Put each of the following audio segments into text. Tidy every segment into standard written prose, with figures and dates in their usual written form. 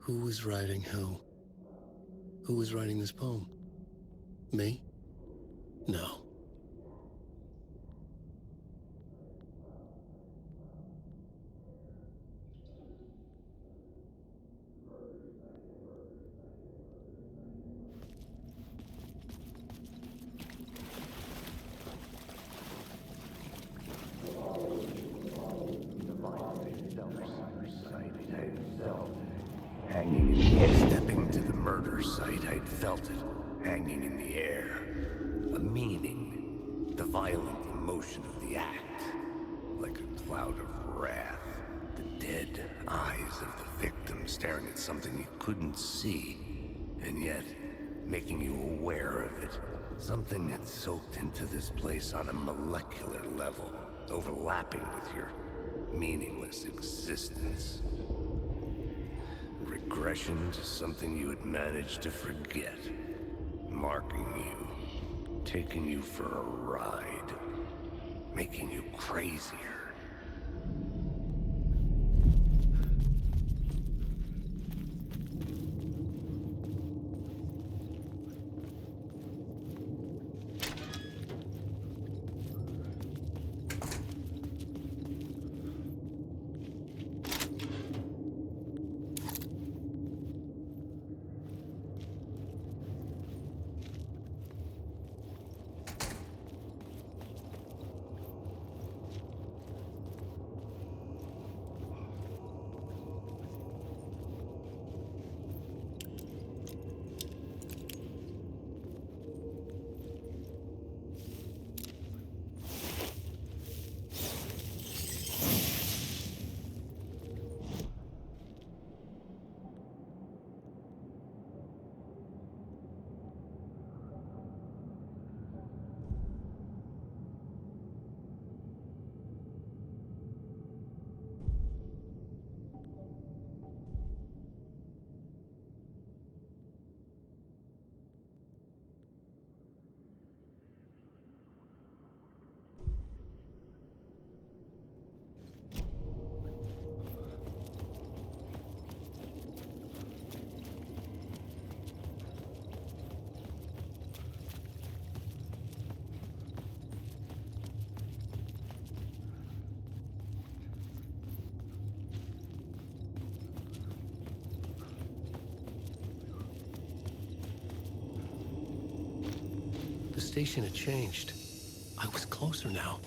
Who was writing who? Who was writing this poem? Me? No. Hanging in the air. Stepping to the murder site, I'd felt it, hanging in the air. A meaning, the violent emotion of the act, like a cloud of wrath. The dead eyes of the victim staring at something you couldn't see, and yet making you aware of it. Something that soaked into this place on a molecular level, overlapping with your meaningless existence. Regression to something you had managed to forget. Marking you. Taking you for a ride. Making you crazier. The station had changed. I was closer now.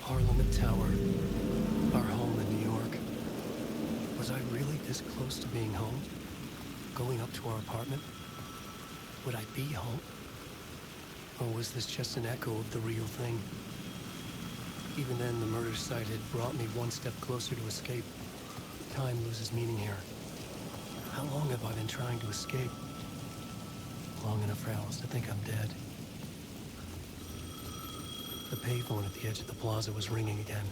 Parliament Tower, our home in New York. Was I really this close to being home? Going up to our apartment? Would I be home? Or was this just an echo of the real thing? Even then, the murder site had brought me one step closer to escape. Time loses meaning here. How long have I been trying to escape? Long enough for Alice to think I'm dead. The payphone at the edge of the plaza was ringing again.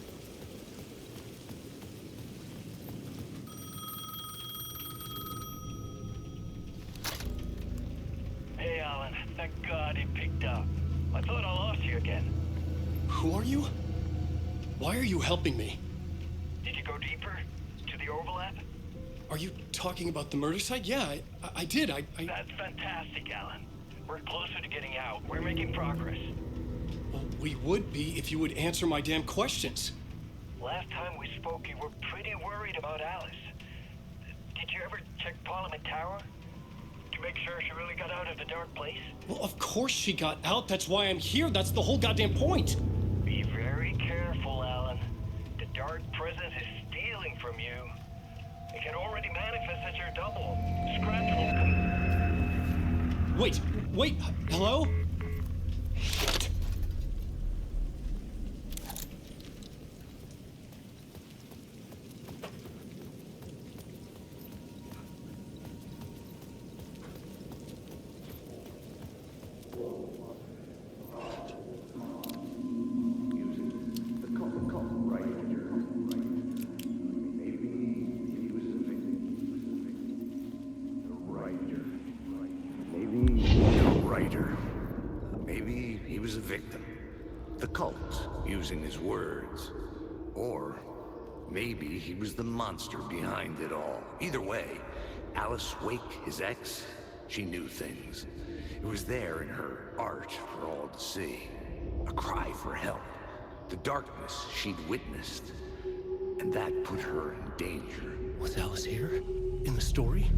Hey, Alan. Thank God he picked up. I thought I lost you again. Who are you? Why are you helping me? Did you go deeper? To the overlap? Are you talking about the murder site? Yeah, I did. That's fantastic, Alan. We're closer to getting out. We're making progress. Well, we would be if you would answer my damn questions. Last time we spoke, you were pretty worried about Alice. Did you ever check Parliament Tower? To make sure she really got out of the dark place? Well, of course she got out. That's why I'm here. That's the whole goddamn point. Be very careful, Alan. The dark presence is stealing from you. It can already manifest as your double. Scratch will Wait, hello? Shit. victim. The cult, using his words. Or maybe he was the monster behind it all. Either way, Alice Wake, his ex, she knew things. It was there in her art for all to see. A cry for help. The darkness she'd witnessed. And that put her in danger. Was Alice here? In the story?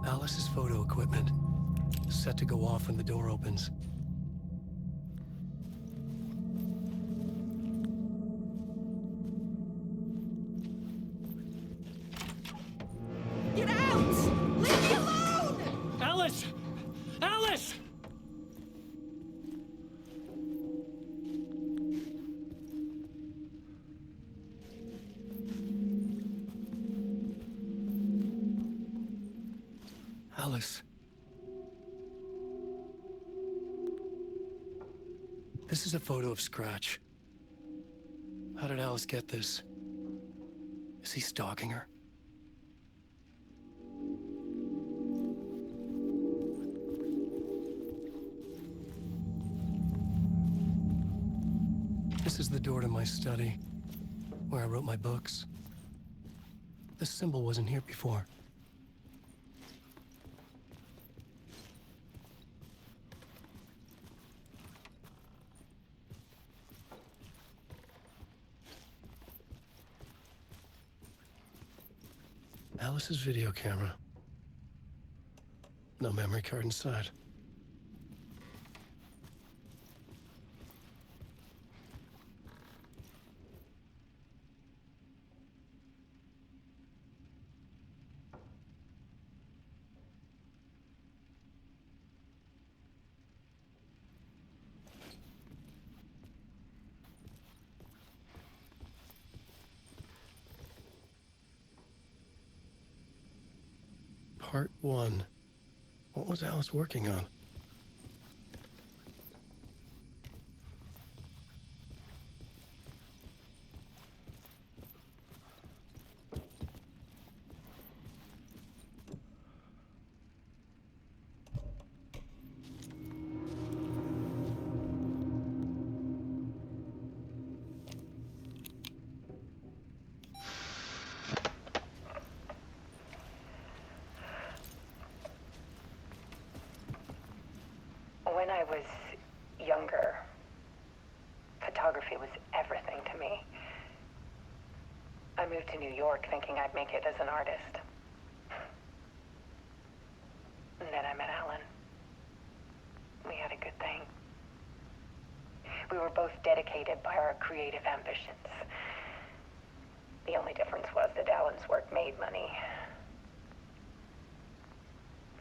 Alice's photo equipment. Set to go off when the door opens. Get out! Leave me alone! Alice! Alice! Alice. This is a photo of Scratch. How did Alice get this? Is he stalking her? This is the door to my study, where I wrote my books. This symbol wasn't here before. Alice's video camera. No memory card inside. Part 1. What was Alice working on? When I was younger, photography was everything to me. I moved to New York thinking I'd make it as an artist. And then I met Alan. We had a good thing. We were both dedicated by our creative ambitions. The only difference was that Alan's work made money.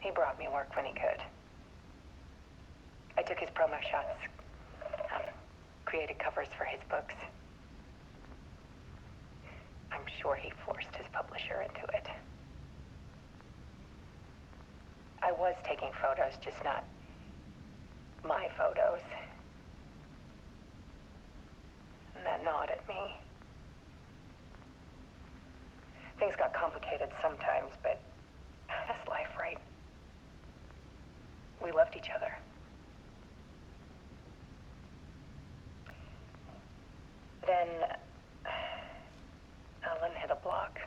He brought me work when he could. I took his promo shots, created covers for his books. I'm sure he forced his publisher into it. I was taking photos, just not my photos. And that gnawed at me. Things got complicated sometimes, but that's life, right? We loved each other. Then Alan hit a block.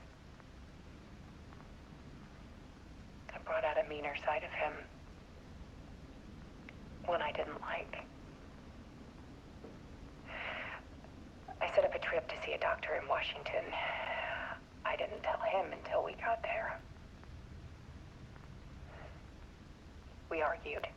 I brought out a meaner side of him. One I didn't like. I set up a trip to see a doctor in Washington. I didn't tell him until we got there. We argued.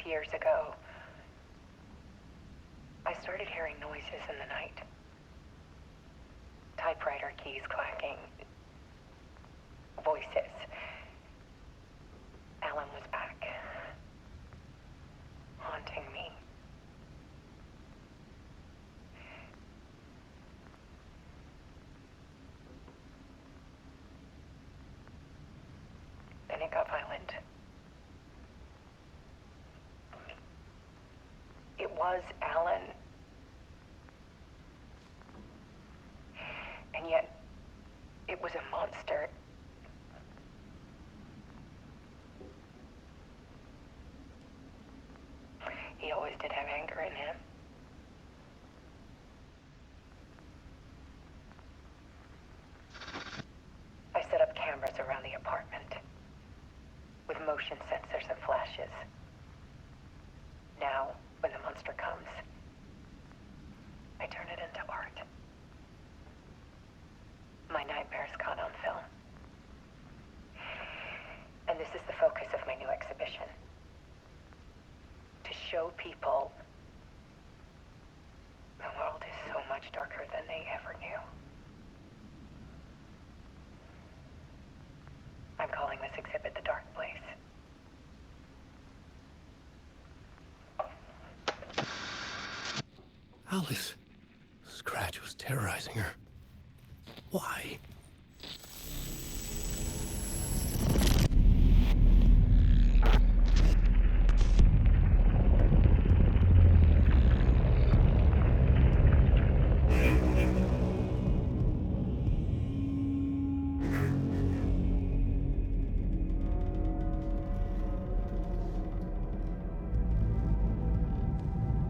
years ago, I started hearing noises in the night. Typewriter keys clacking. Voices. Alan was back. Haunting me. Then it got violent. It was Alan. And yet, it was a monster. He always did have anger in him. I set up cameras around the apartment with motion sensors and flashes. Now, when the monster comes, I turn it into art. My nightmares caught on film. And this is the focus of my new exhibition. To show people the world is so much darker than they ever knew. I'm calling this exhibit The Dark Place. Alice. Scratch was terrorizing her. Why?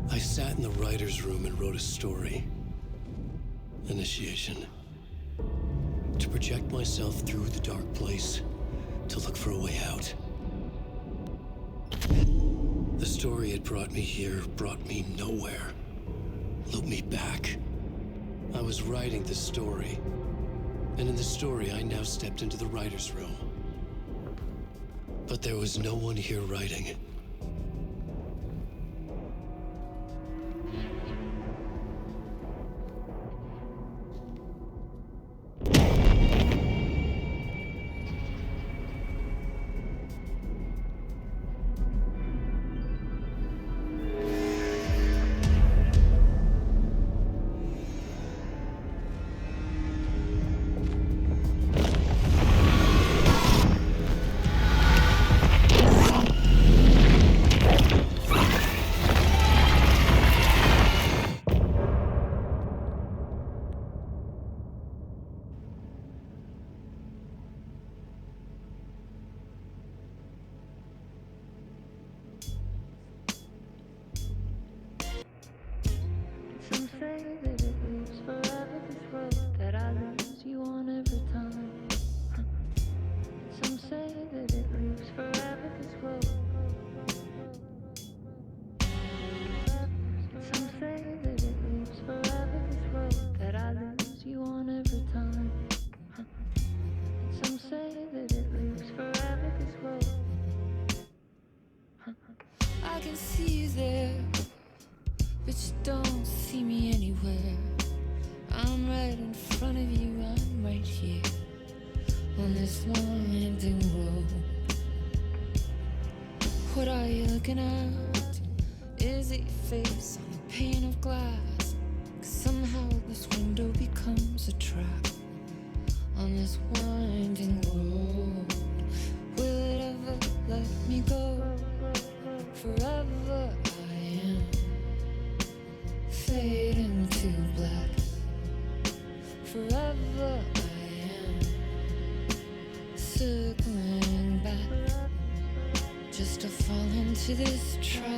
I sat in the writer's room and wrote a story. Initiation. To project myself through the dark place, to look for a way out. The story had brought me here, brought me nowhere. Looped me back. I was writing the story. And in the story, I now stepped into the writer's room. But there was no one here writing. Some say that it lives forever, this road that I lose you on every time. Some say that it lives forever, this road. Some say that it lives forever, this road that I lose you on every time. Some say that it lives forever, this road. I can see you there, but you don't see me anywhere. I'm right in front of you, I'm right here on this long winding road. What are you looking at? Is it your face on a pane of glass? 'Cause somehow this window becomes a trap on this winding road. Will it ever let me go? Forever I am fading to black. Forever I am circling back, just to fall into this trap.